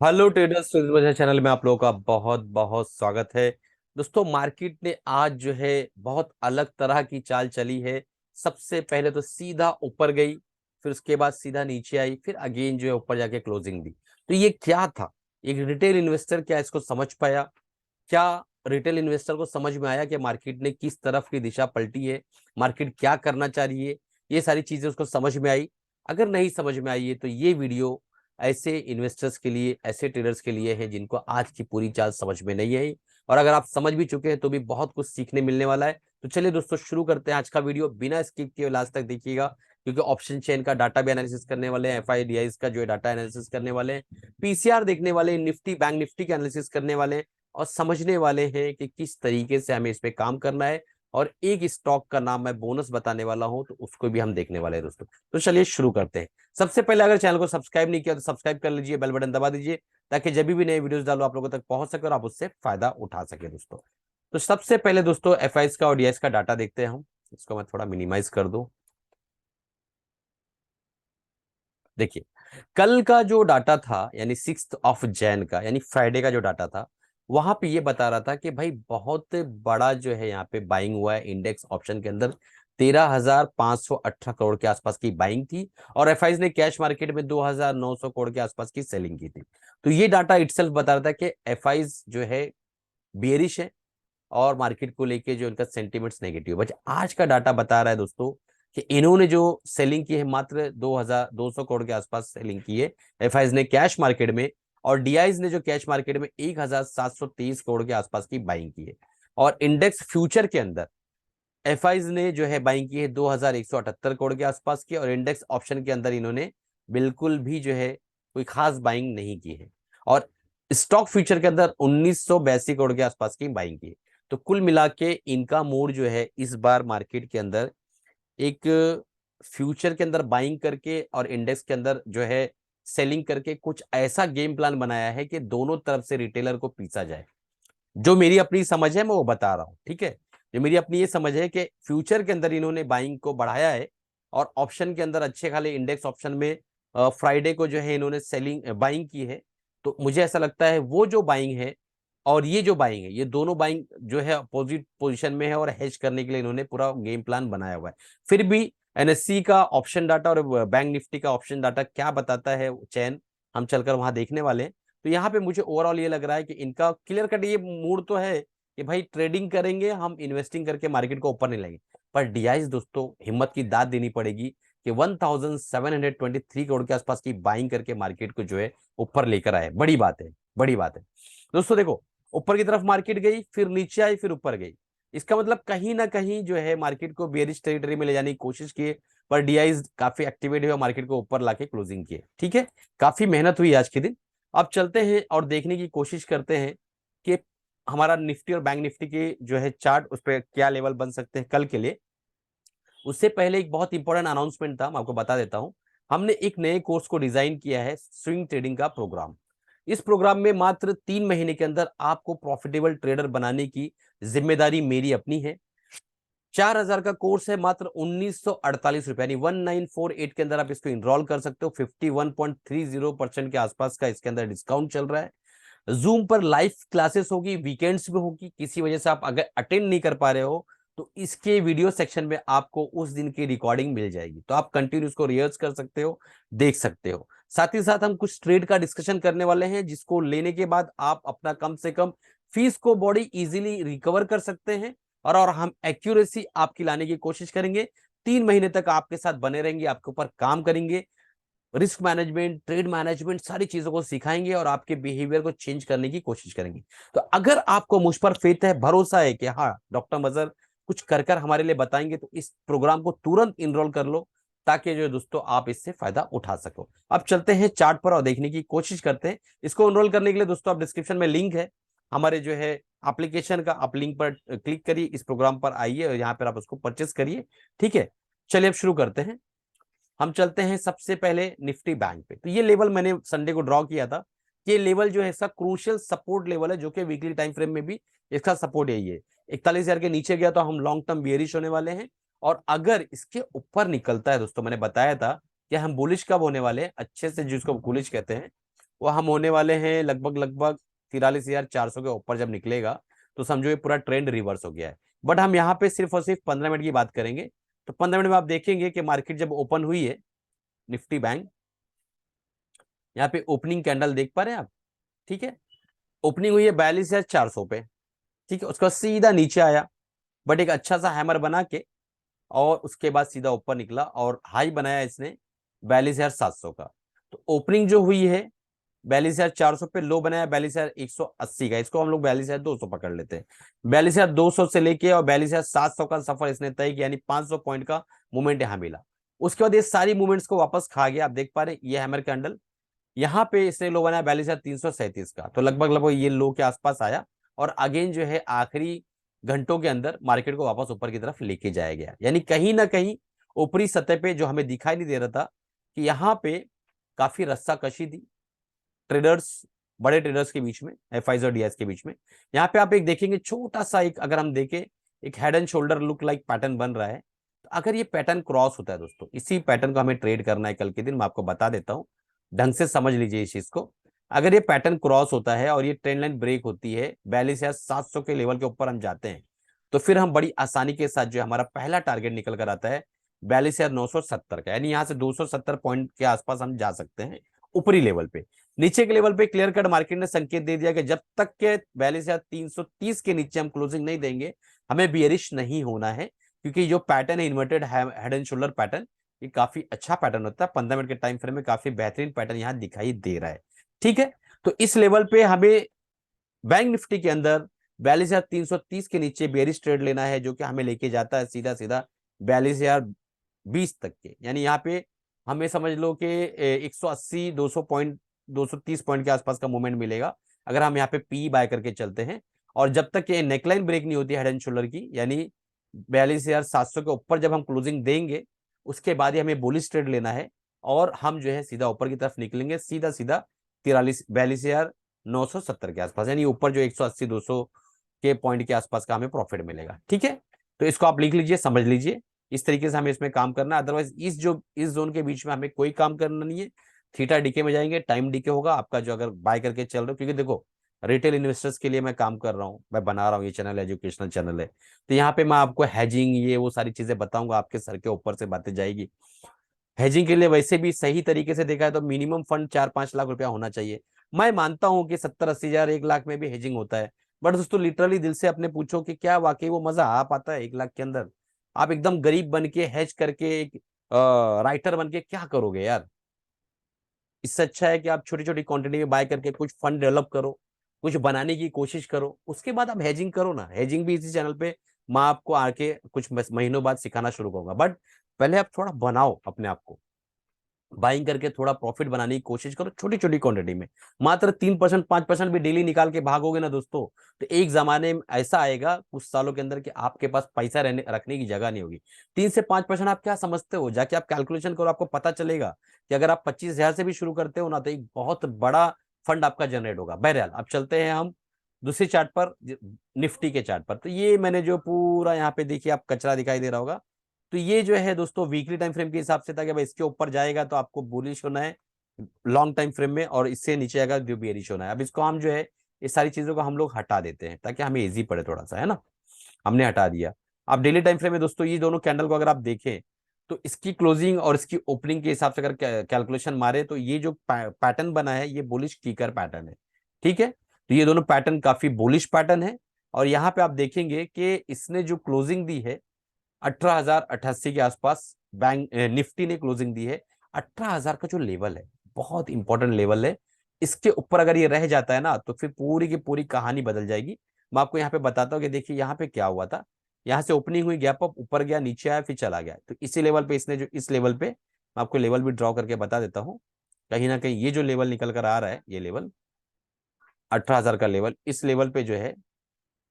Hello traders, channel में आप लोगों का बहुत बहुत स्वागत है। दोस्तों, मार्केट ने आज जो है बहुत अलग तरह की चाल चली है। सबसे पहले तो सीधा ऊपर गई, फिर उसके बाद सीधा नीचे आई, फिर अगेन जो है ऊपर जाके क्लोजिंग दी। तो ये क्या था? एक रिटेल इन्वेस्टर क्या इसको समझ पाया? क्या रिटेल इन्वेस्टर को समझ में आया कि मार्केट ने किस तरफ की दिशा पलटी है, मार्केट क्या करना चाहिए? ये सारी चीजें उसको समझ में आई? अगर नहीं समझ में आई है तो ये वीडियो ऐसे इन्वेस्टर्स के लिए, ऐसे ट्रेडर्स के लिए है जिनको आज की पूरी चाल समझ में नहीं आई। और अगर आप समझ भी चुके हैं तो भी बहुत कुछ सीखने मिलने वाला है। तो चलिए दोस्तों, शुरू करते हैं आज का वीडियो। बिना स्किप किए लास्ट तक देखिएगा, क्योंकि ऑप्शन चेन का डाटा भी एनालिसिस करने वाले हैं, एफआईडीआईस का जो है डाटा एनालिसिस करने वाले हैं, पीसीआर देखने वाले हैं, निफ्टी बैंक निफ्टी के एनालिसिस करने वाले हैं और समझने वाले हैं कि किस तरीके से हमें इस पे काम करना है। और एक स्टॉक का नाम मैं बोनस बताने वाला हूं, तो उसको भी हम देखने वाले हैं दोस्तों। तो चलिए शुरू करते हैं। सबसे पहले अगर चैनल को सब्सक्राइब नहीं किया तो सब्सक्राइब कर लीजिए, बेल बटन दबा दीजिए, ताकि जब भी नए वीडियोस डालो आप लोगों तक पहुंच सके और आप उससे फायदा उठा सके दोस्तों। तो सबसे पहले दोस्तों एफआईएस का और डीआईएस का डाटा देखते हैं हम। इसको मैं थोड़ा मिनिमाइज कर दूं। देखिए, कल का जो डाटा था यानी 6 जैन का, यानी फ्राइडे का जो डाटा था, वहां पे ये बता रहा था कि भाई बहुत बड़ा जो है यहाँ पे बाइंग हुआ है इंडेक्स ऑप्शन के अंदर। 13,518 करोड़ के आसपास की बाइंग थी और एफआईज ने कैश मार्केट में 2,900 करोड़ के आसपास की सेलिंग की थी। तो ये डाटा इटसेल्फ बता रहा था कि एफआईज जो है बेरिश है और मार्केट को लेके जो इनका सेंटिमेंट्स नेगेटिव। बट आज का डाटा बता रहा है दोस्तों कि इन्होंने जो सेलिंग की है मात्र 2,200 करोड़ के आसपास सेलिंग की है एफआईज ने कैश मार्केट में, और डीआईज ने जो कैश मार्केट में 1,723 करोड़ के आसपास की बाइंग की है। और इंडेक्स फ्यूचर के अंदर एफआईज ने जो है बाइंग की है 2,178 करोड़ के आसपास की, और इंडेक्स ऑप्शन के अंदर इन्होंने बिल्कुल भी जो है कोई खास बाइंग नहीं की है। और स्टॉक फ्यूचर के अंदर 1,982 करोड़ के आसपास की बाइंग की है। तो कुल मिला के इनका मूड जो है इस बार मार्केट के अंदर एक फ्यूचर के अंदर बाइंग करके और इंडेक्स के अंदर जो है सेलिंग करके कुछ ऐसा गेम प्लान बनाया है कि दोनों तरफ से रिटेलर को पीसा जाए। जो मेरी अपनी समझ है मैं वो बता रहा हूं, ठीक है। जो मेरी अपनी ये समझ है कि फ्यूचर के अंदर इन्होंने बाइंग को बढ़ाया है और ऑप्शन के अंदर अच्छे खाले इंडेक्स ऑप्शन में फ्राइडे को जो है इन्होंने सेलिंग बाइंग की है। तो मुझे ऐसा लगता है वो जो बाइंग है और ये जो बाइंग है, ये दोनों बाइंग जो है अपोजिट पोजीशन में है और हेज करने के लिए इन्होंने पूरा गेम प्लान बनाया हुआ है। फिर भी एनएससी का ऑप्शन डाटा और बैंक निफ्टी का ऑप्शन डाटा क्या बताता है चैन, हम चलकर वहां देखने वाले हैं। तो यहाँ पे मुझे ओवरऑल ये लग रहा है कि इनका क्लियर कट ये मूड तो है कि भाई ट्रेडिंग करेंगे हम, इन्वेस्टिंग करके मार्केट को ऊपर नहीं लाएंगे। पर डीआईज दोस्तों हिम्मत की दाद देनी पड़ेगी कि 1,723 करोड़ के आसपास की बाइंग करके मार्केट को जो है ऊपर लेकर आए। बड़ी बात है, बड़ी बात है दोस्तों। देखो, ऊपर की तरफ मार्केट गई, फिर नीचे आई, फिर ऊपर गई। इसका मतलब कहीं ना कहीं जो है मार्केट को बेरिश टेरिटरी में ले जाने की कोशिश की, पर डीआईज काफी एक्टिवेट हुआ, मार्केट को ऊपर लाके क्लोजिंग किए। ठीक है, काफी मेहनत हुई आज के दिन। अब चलते हैं और देखने की कोशिश करते हैं कि हमारा निफ्टी और बैंक निफ्टी के जो है चार्ट, उस पर क्या लेवल बन सकते हैं कल के लिए। उससे पहले एक बहुत इंपॉर्टेंट अनाउंसमेंट था, मैं आपको बता देता हूं। हमने एक नए कोर्स को डिजाइन किया है, स्विंग ट्रेडिंग का प्रोग्राम। इस प्रोग्राम में मात्र 3 महीने के अंदर आपको प्रॉफिटेबल ट्रेडर बनाने की जिम्मेदारी मेरी अपनी है। 4,000 का कोर्स है, मात्र 1,948 रुपए यानी 1,948 के अंदर आप इसको इनरोल कर सकते हो। 51.30% के आसपास का इसके अंदर डिस्काउंट चल रहा है। जूम पर लाइव क्लासेस होगी, वीकेंड्स में होगी। किसी वजह से आप अगर अटेंड नहीं कर पा रहे हो तो इसके वीडियो सेक्शन में आपको उस दिन की रिकॉर्डिंग मिल जाएगी, तो आप कंटिन्यू उसको रिहर्स कर सकते हो, देख सकते हो। साथ ही साथ हम कुछ ट्रेड का डिस्कशन करने वाले हैं, जिसको लेने के बाद आप अपना कम से कम फीस को बॉडी इजीली रिकवर कर सकते हैं। और हम एक्यूरेसी आपकी लाने की कोशिश करेंगे। 3 महीने तक आपके साथ बने रहेंगे, आपके ऊपर काम करेंगे, रिस्क मैनेजमेंट, ट्रेड मैनेजमेंट, सारी चीजों को सिखाएंगे और आपके बिहेवियर को चेंज करने की कोशिश करेंगे। तो अगर आपको मुझ पर फेथ है, भरोसा है कि हाँ डॉक्टर मजर कुछ कर कर हमारे लिए बताएंगे, तो इस प्रोग्राम को तुरंत इनरोल कर लो, ताकि जो है दोस्तों आप इससे फायदा उठा सको। अब चलते हैं चार्ट पर और देखने की कोशिश करते हैं। इसको इनरोल करने के लिए दोस्तों आप डिस्क्रिप्शन में लिंक है हमारे जो है एप्लीकेशन का, आप लिंक पर क्लिक करिए, इस प्रोग्राम पर आइए और यहाँ पर आप उसको परचेस करिए। ठीक है, चलिए अब शुरू करते हैं। हम चलते हैं सबसे पहले निफ्टी बैंक पे। तो ये लेवल मैंने संडे को ड्रॉ किया था। ये लेवल जो है इसका क्रूशियल सपोर्ट लेवल है, जो कि वीकली टाइम फ्रेम में भी इसका सपोर्ट यही है। 41,000 के नीचे गया तो हम लॉन्ग टर्म बियरिश होने वाले हैं। और अगर इसके ऊपर निकलता है दोस्तों, मैंने बताया था कि हम बुलिश कब होने वाले हैं, अच्छे से जिसको बुलिश कहते हैं, वो हम होने वाले हैं लगभग लगभग 43,400 के ऊपर जब निकलेगा तो समझो ये पूरा ट्रेंड रिवर्स हो गया है। बट हम यहाँ पे सिर्फ और सिर्फ 15 मिनट की बात करेंगे। तो 15 मिनट में आप देखेंगे कि मार्केट जब ओपन हुई है, निफ्टी बैंक यहाँ पे ओपनिंग कैंडल देख पा रहे हैं आप, ठीक है, ओपनिंग हुई है 42,400 पे, ठीक है, उसका सीधा नीचे आया, बट एक अच्छा सा हैमर बना के और उसके बाद सीधा ऊपर निकला और हाई बनाया इसने 42,700 का। तो ओपनिंग जो हुई है 42,400 पे, लो बनाया 42,180 का, इसको हम लोग 42,200 पकड़ लेते हैं। 42,200 से लेके और 42,700 का सफर इसने तय किया, यानी 500 पॉइंट का मूवमेंट यहां मिला। उसके बाद ये सारी मूवमेंट्स को वापस खा गया। आप देख पा रहे हैं ये हैमर कैंडल, यहाँ पे इसने लो बनाया 42,337 का, तो लगभग लगभग ये लो के आसपास आया और अगेन जो है आखिरी घंटों के अंदर मार्केट को वापस ऊपर की तरफ लेके जाया गया। यानी कहीं ना कहीं ऊपरी सतह पे जो हमें दिखाई नहीं दे रहा था कि यहाँ पे काफी रस्साकशी थी ट्रेडर्स, बड़े ट्रेडर्स के बीच में, एफआईज और डीआईज के बीच में। यहाँ पे आप एक देखेंगे छोटा सा एक, अगर हम देखें एक head and shoulder look like pattern बन रहा है। तो अगर ये पैटर्न क्रॉस होता है दोस्तों, इसी पैटर्न को हमें ट्रेड करना है कल के दिन, मैं आपको बता देता हूं, ढंग से समझ लीजिए इस चीज को। अगर ये पैटर्न क्रॉस होता है और ये ट्रेंड लाइन ब्रेक होती है 42,700 के लेवल के ऊपर हम जाते हैं, तो फिर हम बड़ी आसानी के साथ जो हमारा पहला टारगेट निकल कर आता है 42,970 का, यानी यहाँ से 270 पॉइंट के आसपास हम जा सकते हैं ऊपरी लेवल पे। नीचे के लेवल पे क्लियर कट मार्केट ने संकेत दे दिया कि जब तक के 42,330 के नीचे हम क्लोजिंग नहीं देंगे हमें बियरिश नहीं होना है, क्योंकि जो पैटर्न है inverted head and shoulder pattern, ये काफी अच्छा पैटर्न होता है। 15 मिनट के टाइम फ्रेम में काफी बेहतरीन पैटर्न यहाँ दिखाई दे रहा है, ठीक है। तो इस लेवल पे हमें बैंक निफ्टी के अंदर 42,330 के नीचे बेरिश ट्रेड लेना है, जो कि हमें लेके जाता है सीधा सीधा 42,020 तक के, यानी यहाँ पे हमें समझ लो कि 180 200 पॉइंट 230 पॉइंट के आसपास का मूवमेंट मिलेगा अगर हम यहाँ पे पी बाय करके चलते हैं। और जब तक ये नेकलाइन ब्रेक नहीं होती हेड एंड शोल्डर की, यानी 42,700 के ऊपर जब हम क्लोजिंग देंगे उसके बाद ही हमें बुलिश ट्रेड लेना है और हम जो है सीधा ऊपर की तरफ निकलेंगे, सीधा सीधा 42,970 के आसपास, यानी ऊपर जो 180 200 के पॉइंट के आसपास का हमें प्रॉफिट मिलेगा, ठीक है। तो इसको आप लिख लीजिए, समझ लीजिए, इस तरीके से हमें इसमें काम करना है। अदरवाइज इस जोन के बीच में हमें कोई काम करना नहीं है। थीटा डीके में जाएंगे, टाइम डीके होगा आपका जो अगर बाय करके चल रहे हो, क्योंकि देखो रिटेल इन्वेस्टर्स के लिए मैं काम कर रहा हूँ, मैं बना रहा हूँ, ये चैनल एजुकेशनल चैनल है, तो यहाँ पे मैं आपको हैजिंग ये वो सारी चीजें बताऊंगा, आपके सर के ऊपर से बातें जाएगी। हेजिंग के लिए वैसे भी सही तरीके से देखा है तो मिनिमम फंड 4-5 लाख रुपया होना चाहिए। मैं मानता हूं कि 70-80 हजार 1 लाख में भी हेजिंग होता है, बट दोस्तों लिटरली दिल से अपने पूछो कि क्या वाकई वो मजा आ पाता है 1 लाख के अंदर? आप एकदम गरीब बन के हेज करके एक राइटर बन के क्या करोगे यार? इससे अच्छा है कि आप छोटी छोटी क्वांटिटी में बाय करके कुछ फंड डेवलप करो, कुछ बनाने की कोशिश करो, उसके बाद आप हेजिंग करो ना। हेजिंग भी इसी चैनल पे मैं आपको आके कुछ महीनों बाद सिखाना शुरू करूंगा, बट पहले आप थोड़ा बनाओ अपने आप को, बाइंग करके थोड़ा प्रॉफिट बनाने की कोशिश करो छोटी छोटी क्वांटिटी में। मात्र 3% 5% भी डेली निकाल के भागोगे ना दोस्तों, तो एक जमाने में ऐसा आएगा कुछ सालों के अंदर कि आपके पास पैसा रखने की जगह नहीं होगी। 3 से 5% आप क्या समझते हो? जाके आप कैलकुलेशन करो, आपको पता चलेगा कि अगर आप 25,000 से भी शुरू करते हो ना, तो एक बहुत बड़ा फंड आपका जनरेट होगा। बहरहाल अब चलते हैं हम दूसरी चार्ट पर, निफ्टी के चार्ट पर। तो ये मैंने जो पूरा यहाँ पे देखिए आप कचरा दिखाई दे रहा होगा, तो ये जो है दोस्तों वीकली टाइम फ्रेम के हिसाब से था कि भाई इसके ऊपर जाएगा तो आपको बुलिश होना है लॉन्ग टाइम फ्रेम में, और इससे नीचे आएगा जो बेरिश होना है। अब इसको हम जो है इस सारी चीजों को हम लोग हटा देते हैं ताकि हमें इजी पड़े थोड़ा सा, है ना। हमने हटा दिया। अब डेली टाइम फ्रेम में दोस्तों ये दोनों कैंडल को अगर आप देखें तो इसकी क्लोजिंग और इसकी ओपनिंग के हिसाब से अगर कैलकुलेशन मारे तो ये जो पैटर्न बना है ये बुलिश कीकर पैटर्न है, ठीक है। तो ये दोनों पैटर्न काफी बुलिश पैटर्न है। और यहाँ पे आप देखेंगे कि इसने जो क्लोजिंग दी है 18,088 के आसपास बैंक निफ्टी ने क्लोजिंग दी है। 18,000 का जो लेवल है बहुत इंपॉर्टेंट लेवल है, इसके ऊपर अगर ये रह जाता है ना तो फिर पूरी की पूरी कहानी बदल जाएगी। मैं आपको यहाँ पे बताता हूँ कि देखिए यहाँ पे क्या हुआ था। यहाँ से ओपनिंग हुई, गैप अप, ऊपर गया, नीचे आया, फिर चला गया। तो इसी लेवल पे इसने जो इस लेवल पे मैं आपको लेवल भी ड्रॉ करके बता देता हूँ। कहीं ना कहीं ये जो लेवल निकल कर आ रहा है, ये लेवल 18,000 का लेवल, इस लेवल पे जो है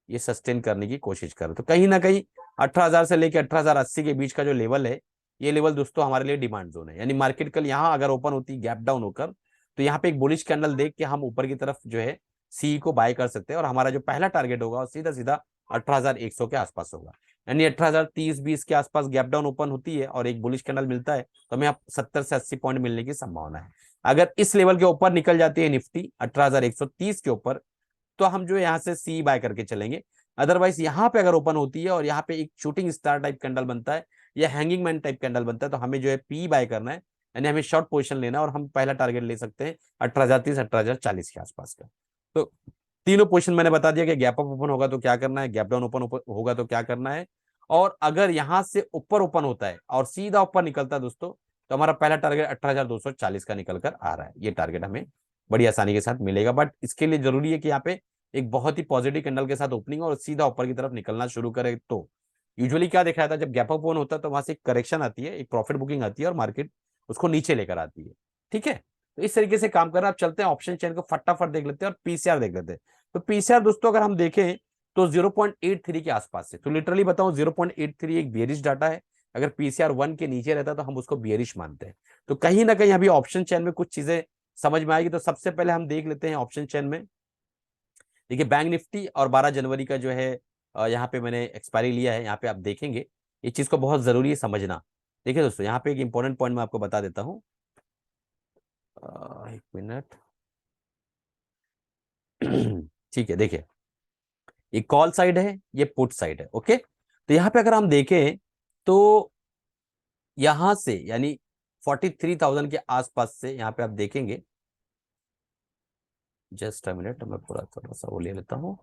ये सस्टेन करने की कोशिश कर। तो कहीं ना कहीं 18,000 से लेकर 18,080 के बीच का जो लेवल है, ये लेवल दोस्तों हमारे लिए डिमांड जोन है। यानी मार्केट कल यहाँ अगर ओपन होती गैप डाउन होकर, तो यहाँ पे एक बुलिश कैंडल देख के हम ऊपर की तरफ जो है सी को बाय कर सकते हैं, और हमारा जो पहला टारगेट होगा वो सीधा सीधा 18,100 के आसपास होगा। यानी 18,030-20 के आसपास गैप डाउन ओपन होती है और एक बुलिश कैंडल मिलता है, तो हमें 70 से 80 पॉइंट मिलने की संभावना है। अगर इस लेवल के ऊपर निकल जाती है निफ्टी 18,130 के ऊपर, तो हम जो यहाँ से सी बाय करके चलेंगे। अदरवाइज यहाँ पे अगर ओपन होती है और यहाँ पे एक शूटिंग स्टार टाइप कैंडल बनता है या हैंगिंग मैन टाइप कैंडल बनता है, तो हमें जो है पी बाय करना है, यानी हमें शॉर्ट पोजीशन लेना है, और हम पहला टारगेट ले सकते हैं 18,030 18,040 के आसपास का। तो तीनों पोजीशन मैंने बता दिया कि गैप अप ओपन होगा तो क्या करना है, गैप डाउन ओपन होगा तो क्या करना है, और अगर यहां से ऊपर ओपन होता है और सीधा ऊपर निकलता है दोस्तों, तो हमारा पहला टारगेट 18,240 का निकल कर आ रहा है। ये टारगेट हमें बड़ी आसानी के साथ मिलेगा, बट इसके लिए जरूरी है कि यहाँ पे एक बहुत ही पॉजिटिव कैंडल के साथ ओपनिंग और सीधा ऊपर की तरफ निकलना शुरू करे। तो यूजुअली क्या देखा जाता है, जब गैप अप ओपन होता है तो वहां से एक करेक्शन आती है, एक प्रॉफिट बुकिंग आती है और मार्केट उसको नीचे लेकर आती है। ठीक है, तो इस तरीके से काम कर रहा है। आप चलते हैं ऑप्शन चेन को फटाफट देख लेते हैं और पीसीआर देख लेते हैं। तो पीसीआर दोस्तों अगर हम देखें तो 0.83 के आसपास है, तो लिटरली बताऊं 0.83 एक बियरिश डाटा है। अगर पीसीआर 1 के नीचे रहता तो हम उसको बियरिश मानते हैं। तो कहीं ना कहीं अभी ऑप्शन चेन में कुछ चीजें समझ में आएगी। तो सबसे पहले हम देख लेते हैं ऑप्शन चेन में, देखिए बैंक निफ्टी और 12 जनवरी का जो है यहाँ पे मैंने एक्सपायरी लिया है, यहाँ पे आप देखेंगे। इस चीज को बहुत जरूरी है समझना। देखिए दोस्तों, यहाँ पे एक इंपॉर्टेंट पॉइंट मैं आपको बता देता हूँ। एक मिनट। ठीक है, देखिए ये कॉल साइड है, ये पुट साइड है। ओके, तो यहाँ पे अगर हम देखें तो यहां से यानी 43,000 के आसपास से यहाँ पे आप देखेंगे, जस्ट अ मिनट मैं पूरा थोड़ा सा वो ले लेता हूँ,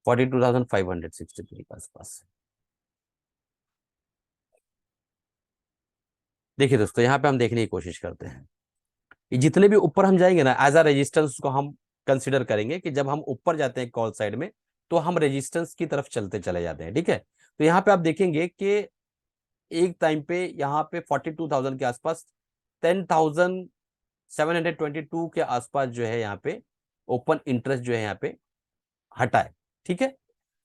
42,563 के आसपास। देखिए दोस्तों, यहाँ पे हम देखने की कोशिश करते हैं, ये जितने भी ऊपर हम जाएंगे ना एज अ रेजिस्टेंस को हम कंसिडर करेंगे कि जब हम ऊपर जाते हैं कॉल साइड में तो हम रेजिस्टेंस की तरफ चलते चले जाते हैं। ठीक है, तो यहाँ पे आप देखेंगे कि एक टाइम पे यहाँ पे 42,000 के आसपास 10,722 के आसपास जो है यहाँ पे ओपन इंटरेस्ट जो है यहाँ पे हटा है। ठीक है,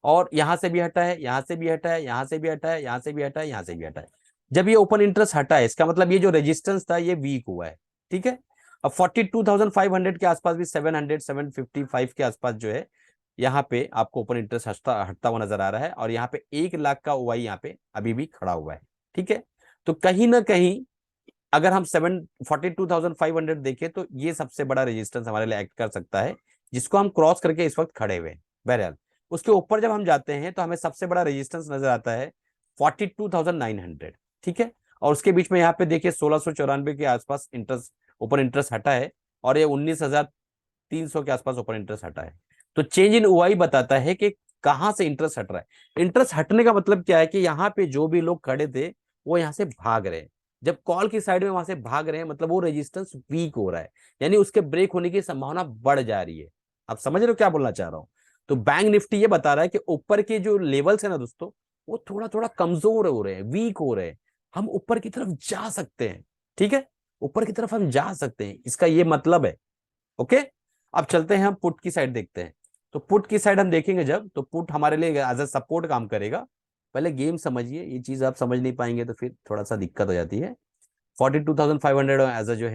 और यहां से भी हटा है, यहां से भी हटा है, यहां से भी हटा है, यहां से भी हटा है, यहां से भी हटा है। जब ये ओपन इंटरेस्ट हटा है इसका मतलब ये जो रेजिस्टेंस था ये वीक हुआ है। ठीक है, अब 42,500 के आसपास भी 700 755 के आसपास जो है यहाँ पे आपको ओपन इंटरेस्ट हटता हटता हुआ नजर आ रहा है, और यहाँ पे 1 लाख का ओआई यहाँ पे अभी भी खड़ा हुआ है। ठीक है, तो कहीं ना कहीं अगर हम 42,500 देखें तो ये सबसे बड़ा रेजिस्टेंस हमारे लिए एक्ट कर सकता है, जिसको हम क्रॉस करके इस वक्त खड़े हुए हैं। बहरहाल उसके ऊपर जब हम जाते हैं तो हमें सबसे बड़ा रेजिस्टेंस नजर आता है 42,900। ठीक है, और उसके बीच में यहाँ पे देखिए 1694 के आसपास इंटरेस्ट ओपन इंटरेस्ट हटा है, और ये 19,300 के आसपास ओपन इंटरेस्ट हटा है। तो चेंज इन ओआई बताता है कि कहां से इंटरेस्ट हट रहा है। इंटरेस्ट हटने का मतलब क्या है कि यहाँ पे जो भी लोग खड़े थे वो यहाँ से भाग रहे हैं। जब कॉल की साइड में वहां से भाग रहे हैं मतलब वो रेजिस्टेंस वीक हो रहा है, यानी उसके ब्रेक होने की संभावना बढ़ जा रही है। आप समझ रहे हो क्या बोलना चाह रहा हूं। तो बैंक निफ्टी ये बता रहा है कि ऊपर के जो लेवल्स है ना दोस्तों, वो थोड़ा थोड़ा कमजोर हो रहे हैं, वीक हो रहे हैं। हम ऊपर की तरफ जा सकते हैं। ठीक है, ऊपर की तरफ हम जा सकते हैं, इसका ये मतलब है। ओके, अब चलते हैं हम पुट की साइड देखते हैं। तो पुट की साइड हम देखेंगे जब, तो पुट हमारे लिए एज अ सपोर्ट काम करेगा। पहले गेम समझिए, ये चीज आप समझ नहीं पाएंगे तो फिर थोड़ा सा दिक्कत हो जाती है। 42,500 एज अ जो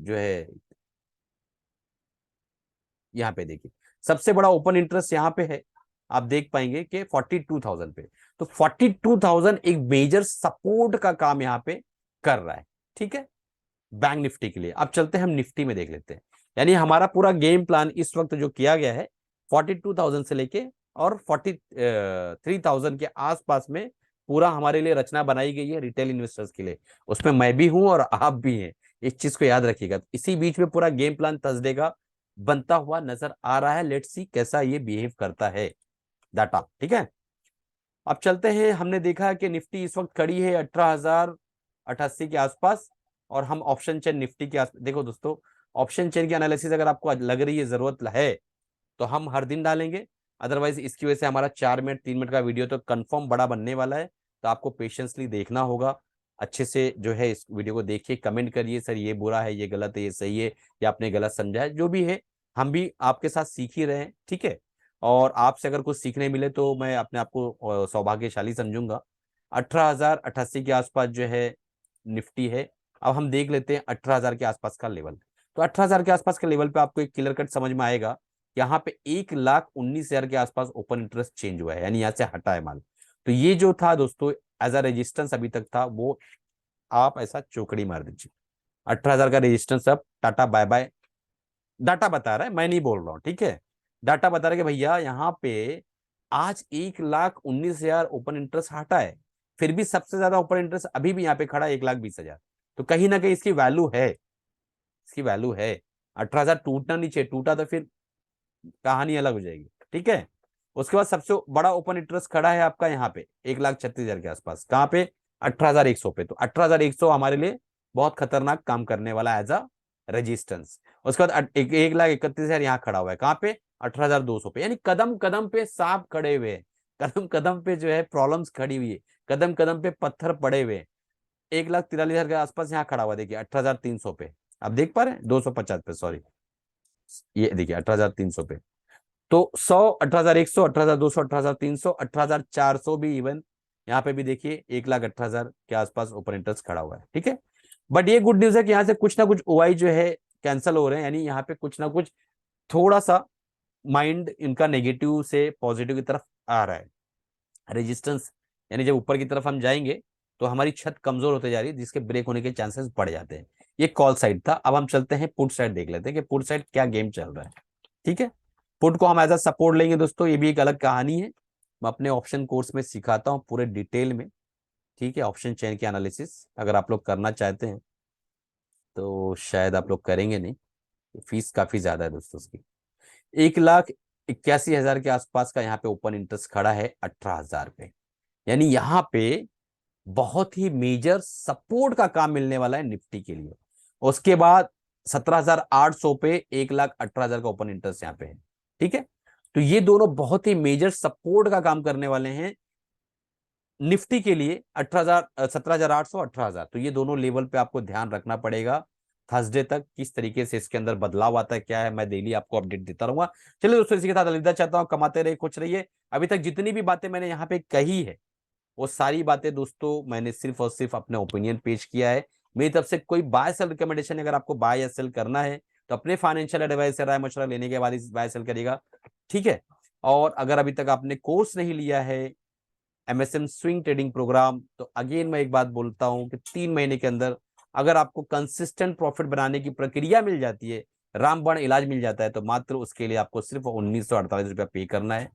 है यहाँ पे देखिए सबसे बड़ा ओपन इंटरेस्ट यहाँ पे है। आप देख पाएंगे कि 42,000 पे, तो 42,000 एक मेजर सपोर्ट का काम यहाँ पे कर रहा है। ठीक है, बैंक निफ्टी के लिए। अब चलते हैं हम निफ्टी में देख लेते हैं। यानी हमारा पूरा गेम प्लान इस वक्त जो किया गया है 42,000 से लेके और 43,000 के आसपास में पूरा हमारे लिए रचना बनाई गई है रिटेल इन्वेस्टर्स के लिए। उसमें मैं भी हूं और आप भी हैं, इस चीज को याद रखिएगा। इसी बीच में पूरा गेम प्लान थर्सडे का बनता हुआ नजर आ रहा है। लेट्स सी कैसा ये बिहेव करता है डाटा। ठीक है, अब चलते हैं। हमने देखा कि निफ्टी इस वक्त खड़ी है 18,088 के आसपास, और हम ऑप्शन चेन निफ्टी के आसपास। देखो दोस्तों, ऑप्शन चेन की एनालिसिस अगर आपको लग रही है जरूरत है तो हम हर दिन डालेंगे। अदरवाइज इसकी वजह से हमारा 4 मिनट 3 मिनट का वीडियो तो कंफर्म बड़ा बनने वाला है। तो आपको पेशेंसली देखना होगा, अच्छे से जो है इस वीडियो को देखिए, कमेंट करिए सर ये बुरा है, ये गलत है, ये सही है, या आपने गलत समझा है, जो भी है हम भी आपके साथ सीख ही रहे हैं। ठीक है, और आपसे अगर कुछ सीखने मिले तो मैं अपने आप को सौभाग्यशाली समझूंगा। 18,088 के आसपास जो है निफ्टी है। अब हम देख लेते हैं 18,000 के आसपास का लेवल। तो 18,000 के आसपास के लेवल पे आपको एक क्लियर कट समझ में आएगा। यहाँ पे 1,19,000 के आसपास ओपन इंटरेस्ट चेंज हुआ है, यानी यहाँ से हटा है माल। तो ये जो था दोस्तों एज अ रेजिस्टेंस अभी तक था, वो आप ऐसा चौकड़ी मार दीजिए। 18,000 का रेजिस्टेंस। अब टाटा बाय बाय, डाटा बता रहा है, मैं नहीं बोल रहा हूँ, ठीक है। डाटा बता रहा है कि भैया यहाँ पे आज 1,19,000 ओपन इंटरेस्ट हटा है, फिर भी सबसे ज्यादा ओपन इंटरेस्ट अभी भी यहाँ पे खड़ा है 1,20,000। तो कहीं ना कहीं इसकी वैल्यू है, इसकी वैल्यू है। 18,000 टूटना नहीं चाहिए, टूटा तो फिर कहानी अलग हो जाएगी, ठीक है। उसके बाद सबसे बड़ा ओपन इंटरेस्ट खड़ा है आपका यहाँ पे 1,36,000 के आसपास। कहाँ पे? 18,100 पे। तो 18,100 हमारे लिए बहुत खतरनाक काम करने वाला एज अ रेजिस्टेंस। उसके बाद 1,31,000 यहाँ खड़ा हुआ है। कहाँ पे? 18,200 पे। यानी कदम कदम पे सांप खड़े हुए हैं, कदम कदम पे जो है प्रॉब्लम्स खड़ी हुई है, कदम कदम पे पत्थर पड़े हुए। 1,43,000 के आसपास यहाँ खड़ा हुआ, देखिए 18,300 पे। आप देख पा रहे हैं? 250 पे, सॉरी, ये देखिए 18,300 पे। तो 100, 18,100, 18,200, 18,300, 18,400 भी इवन यहाँ पे भी देखिए 1,18,000 के आसपास ओपन इंटरेस्ट खड़ा हुआ है, ठीक है। बट ये गुड न्यूज है कि यहाँ से कुछ ना कुछ ओआई जो है कैंसिल हो रहे हैं, यानी यहाँ पे कुछ ना कुछ थोड़ा सा माइंड इनका नेगेटिव से पॉजिटिव की तरफ आ रहा है। रेजिस्टेंस यानी जब ऊपर की तरफ हम जाएंगे तो हमारी छत कमजोर होते जा रही है, जिसके ब्रेक होने के चांसेस बढ़ जाते हैं। ये कॉल साइड था। अब हम चलते हैं पुट साइड, देख लेते हैं कि पुट साइड क्या गेम चल रहा है, ठीक है। पुट को हम एज अ सपोर्ट लेंगे दोस्तों, ये भी एक अलग कहानी है। मैं अपने ऑप्शन कोर्स में सिखाता हूँ पूरे डिटेल में, ठीक है। ऑप्शन चेन की एनालिसिस अगर आप लोग करना चाहते हैं तो शायद आप लोग करेंगे नहीं, फीस काफी ज्यादा है दोस्तों उसकी। 1,81,000 के आसपास का यहाँ पे ओपन इंटरेस्ट खड़ा है 18,000 पे। यानी यहाँ पे बहुत ही मेजर सपोर्ट का काम मिलने वाला है निफ्टी के लिए। उसके बाद 17,800 पे 1,18,000 का ओपन इंटरेस्ट यहाँ पे है, ठीक है। तो ये दोनों बहुत ही मेजर सपोर्ट का काम करने वाले हैं निफ्टी के लिए। 18,000, 17,800, 18,000, तो ये दोनों लेवल पे आपको ध्यान रखना पड़ेगा। थर्सडे तक किस तरीके से इसके अंदर बदलाव आता है, क्या है, मैं डेली आपको अपडेट देता रहूंगा। चलिए दोस्तों, इसी के साथ अलविदा चाहता हूं। कमाते रहिए, खुश रहिए। अभी तक जितनी भी बातें मैंने यहाँ पे कही है वो सारी बातें दोस्तों मैंने सिर्फ और सिर्फ अपने ओपिनियन पेश किया है। मेरी तरफ से कोई बाय सेल रिकमेंडेशन, अगर आपको बाय या सेल करना है तो अपने फाइनेंशियल एडवाइस से राय मशवरा लेने के बाद बाय सेल करिएगा, ठीक है। और अगर अभी तक आपने कोर्स नहीं लिया है एमएसएम स्विंग ट्रेडिंग प्रोग्राम, तो अगेन मैं एक बात बोलता हूं कि 3 महीने के अंदर अगर आपको कंसिस्टेंट प्रॉफिट बनाने की प्रक्रिया मिल जाती है, रामबाण इलाज मिल जाता है, तो मात्र उसके लिए आपको सिर्फ 1,948 रुपया पे करना है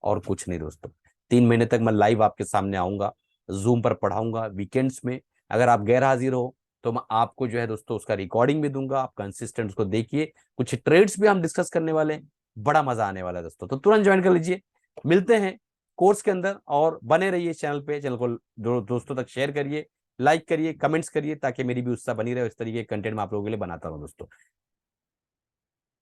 और कुछ नहीं दोस्तों। 3 महीने तक मैं लाइव आपके सामने आऊंगा, जूम पर पढ़ाऊंगा वीकेंड्स में। अगर आप गैर हाजिर हो तो मैं आपको जो है दोस्तों उसका रिकॉर्डिंग भी दूंगा, आप कंसिस्टेंट उसको देखिए। कुछ ट्रेड्स भी हम डिस्कस करने वाले हैं, बड़ा मजा आने वाला है दोस्तों। तो तुरंत ज्वाइन कर लीजिए, मिलते हैं कोर्स के अंदर। और बने रहिए चैनल पे, चैनल को दोस्तों तक शेयर करिए, लाइक करिए, कमेंट्स करिए, ताकि मेरी भी उत्साह बनी रहे। इस तरीके के कंटेंट मैं आप लोगों के लिए बनाता रहूं दोस्तों।